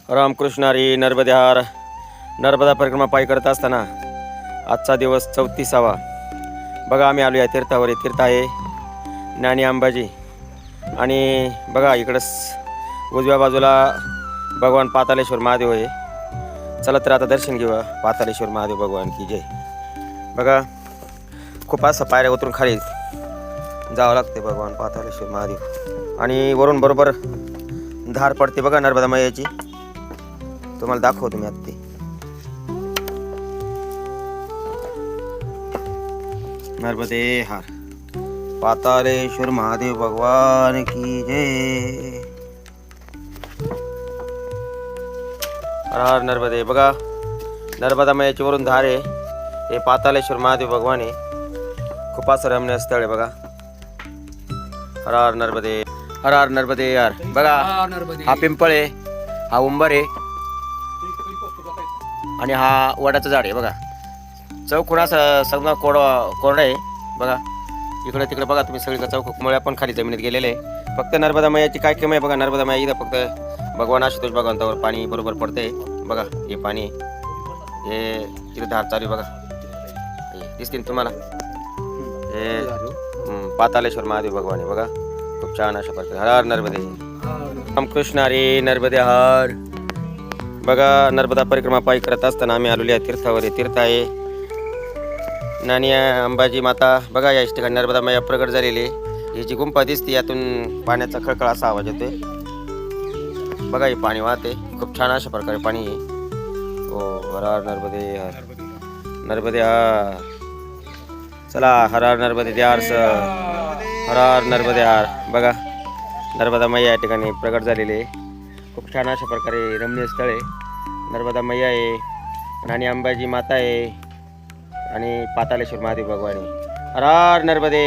रामकृष्ण हरी. नर्मदे हर. नर्मदा परिक्रमा पायी करत असताना आजचा दिवस 34वा. बघा आम्ही आलो या तीर्थावर. तीर्थ आहे नाणी अंबाजी. आणि बघा इकडंच उजव्या बाजूला भगवान पातालेश्वर महादेव आहे. चला तर आता दर्शन घेऊया पातालेश्वर महादेव भगवान की जय. बघा खूप असं पायऱ्या उतरून खाली जावं लागते भगवान पातालेश्वर महादेव. आणि वरून बरोबर धार पडते बघा नर्मदा मैयाची. तुम्हाला दाखवतो मी आता ते. नर्मदे हार. पातालेश्वर महादेव भगवान की जय. हर हर नर्मदे. बघा नर्मदा मैयाची वरून धार आहे. हे पातालेश्वर महादेव भगवान आहे. खूप असं रमणीय स्थळ आहे बघा. हर हर नर्मदे. हर हर नर्मदे यार. बघा हा पिंपळ आहे, हा उंबर आहे आणि हा वडाचं झाड आहे. बघा चौकोन असं सगळं कोरडा आहे. बघा इकडे तिकडे बघा तुम्ही सगळीकडे चौक मुळे पण खाली जमिनीत गेलेले आहे. फक्त नर्मदा मैयाची काय किंमत आहे बघा. नर्मदा मैया इथं फक्त भगवान आशुतोष भगवंतावर पाणी बरोबर पडतंय. बघा हे पाणी हे इथं धार चालू बघा. दिसतील तुम्हाला. हे पातालेश्वर महादेव भगवान आहे बघा. खूप छान अशा प्रकारे. हर हर नर्मदे. रामकृष्ण हरी. नर्मदे हर. बघा नर्मदा परिक्रमा पायी करत असताना आम्ही आलेलो या तीर्थावर. तीर्थ आहे नाणी अंबाजी माता. बघा या ठिकाणी नर्मदा मैया प्रगट झालेली आहे. ही जी गुंफा दिसते यातून पाण्याचा खळखळ असा आवाज येतोय. बघा हे पाणी वाहते. खूप छान अशा प्रकारे पाणी आहे. हो हर हर नर्मदे हर. नर्मदे हर. चला हर हर नर्मदे द्यार सर. हर हर नर्मदे हर. बघा नर्मदा मैया या ठिकाणी प्रगट झालेली आहे. खूप छान अशा प्रकारे रमणीय स्थळ आहे. नर्मदा मैया आहे आणि अंबाजी माता आहे आणि पातालेश्वर महादेव भगवान आहे. हर हर नर्मदे.